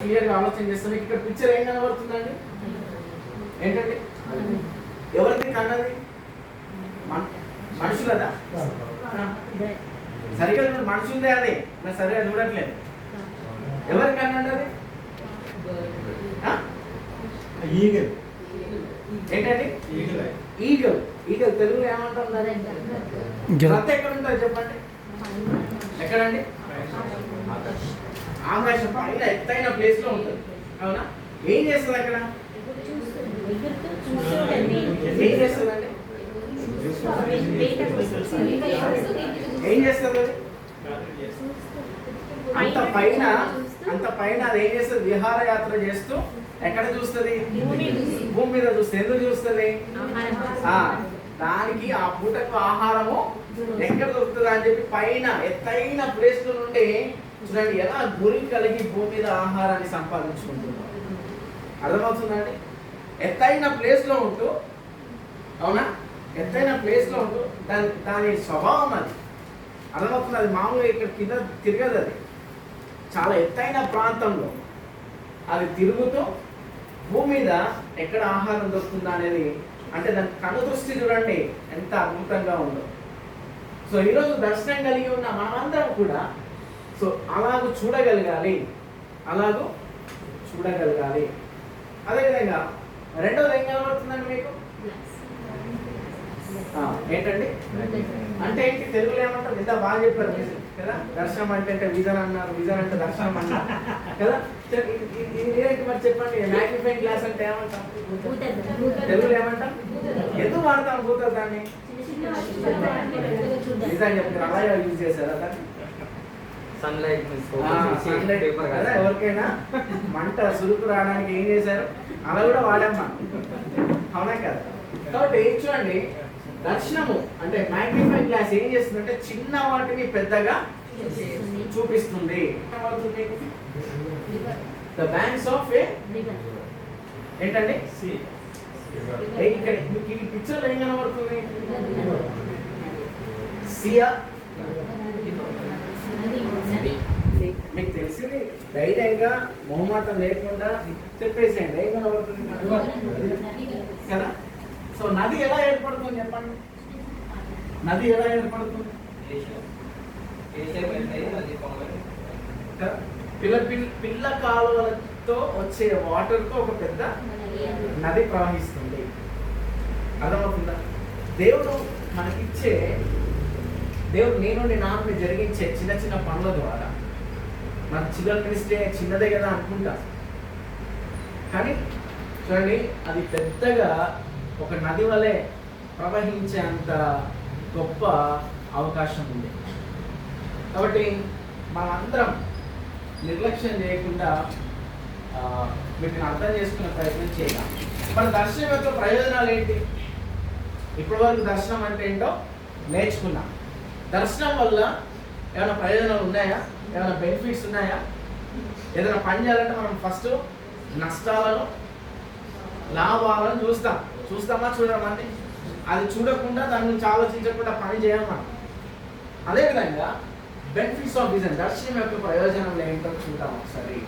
క్లియర్గా ఆలోచన చేస్తాం. ఇక్కడ పిక్చర్ ఏం కనబడుతుందండి? ఏంటండి? ఎవరికి కన్నది? మనుషులదా? సరిగ్గా మనుషులదే అది, మరి సరిగా చూడట్లేదు. ఎవరికి కన్నది అది? ఈగల్. ఏంటండి? ఈగల్. ఈగల్ తెలుగులో ఏమంటాం? రత్త ఎక్కడ ఉంటుంది చెప్పండి? ఎక్కడండి? ఆకాశం పైన ఎత్తైన ప్లేస్ లో ఉంటుంది. అవునా? ఏం చేస్తుంది అక్కడ? ఏం చేస్తుందండి? ఏం చేస్తుంది అది? అంత పైన అది ఏం చేస్తుంది? విహారయాత్ర చేస్తూ ఎక్కడ చూస్తుంది? భూమి మీద చూస్తుంది. ఎందుకు చూస్తుంది? దానికి ఆ పూటకు ఆహారము ఎక్కడ దొరుకుతుంది అని చెప్పి పైన ఎత్తైన ప్లేస్ నుండి చూడండి ఎలా గురి కలిగి భూమి మీద ఆహారాన్ని సంపాదించుకుంటున్నారు. అర్థమవుతుందండి? ఎత్తైన ప్లేస్ లో ఉంటూ, అవునా, ఎత్తైన ప్లేస్ లో ఉంటూ దాని స్వభావం అది. అర్థమవుతుంది? అది మామూలుగా ఇక్కడ కింద తిరగదు. అది చాలా ఎత్తైన ప్రాంతంలో అది తిరుగుతూ భూమి మీద ఎక్కడ ఆహారం దొరుకుతుందా అనేది, అంటే దాని కను దృష్టి చూడండి ఎంత అద్భుతంగా ఉందో. సో ఈరోజు దర్శనం కలిగి ఉన్న మనమందరం కూడా సో అలాగూ చూడగలగాలి. అదేవిధంగా రెండోది ఏం కనబడుతుందండి మీకు? ఏంటండి? అంటే ఏంటి? తెలుగులో ఏమంటారు? ఇంత బాగా చెప్పారు కదా. దర్శనం అంటే విజన్ అన్నారు, విజన్ అంటే దర్శనం అన్నారు కదా. ఏంటి మరి చెప్పండి? మ్యాగ్నిఫైయింగ్ గ్లాస్ అంటే ఏమంటాం? తెలుగులో ఏమంటాం? ఎందుకు వాడతాం భూతలు దాన్ని? నిజంగా చెప్తారు, అలాగే యూజ్ చేశారు దాన్ని. సన్లైట్ కదా, ఎవరికైనా మంట సురుకు రావడానికి ఏం చేశారు? అలా కూడా వాడామ్మా, అవునా కదా. కాబట్టి చూడండి, దర్శనము అంటే మ్యాగ్నిఫైయింగ్ గ్లాస్ ఏం చేస్తుందంటే చిన్న వాటిని పెద్దగా చూపిస్తుంది. ద బ్యాంక్స్ ఆఫ్ ఏ ఏంటండి? ఇక్కడ ఈ పిక్చర్ ఏం కనబడుతుంది? సియా. మీకు తెలిసింది, ధైర్యంగా మొహమాటం లేకుండా చెప్పేసేయండి ఏం కనబడుతుంది కదా. సో నది ఎలా ఏర్పడుతుంది చెప్పండి? నది ఎలా ఏర్పడుతుంది? పిల్ల కాలువలతో వచ్చే వాటర్తో ఒక పెద్ద నది ప్రవహిస్తుంది. అర్థమవుతుందా? దేవుడు మనకిచ్చే, దేవుడు నేను నాకు జరిగించే చిన్న చిన్న పనుల ద్వారా మన చిల్డ్రన్ మినిస్ట్రీ చిన్నదే కదా అనుకుంటా, కానీ చూడండి అది పెద్దగా ఒక నది వలె ప్రవహించే అంత గొప్ప అవకాశం ఉంది. కాబట్టి మనందరం నిర్లక్ష్యం చేయకుండా వీటిని అర్థం చేసుకునే ప్రయత్నం చేయాలి. మన దర్శనం యొక్క ప్రయోజనాలు ఏంటి? ఇప్పటి వరకు దర్శనం అంటే ఏంటో నేర్చుకున్నాం. దర్శనం వల్ల ఏమైనా ప్రయోజనాలు ఉన్నాయా? ఏమైనా బెనిఫిట్స్ ఉన్నాయా? ఏదైనా పని చేయాలంటే మనం ఫస్ట్ నష్టాలను లాభాలను చూస్తామా చూడమండి? అది చూడకుండా దాని గురించి ఆలోచించకుండా పని చేయాలి మనం. అదేవిధంగా బెనిఫిట్స్ ఆఫ్ విజన్, దర్శనం యొక్క ప్రయోజనం ఏంటో చూద్దాం ఒకసారి.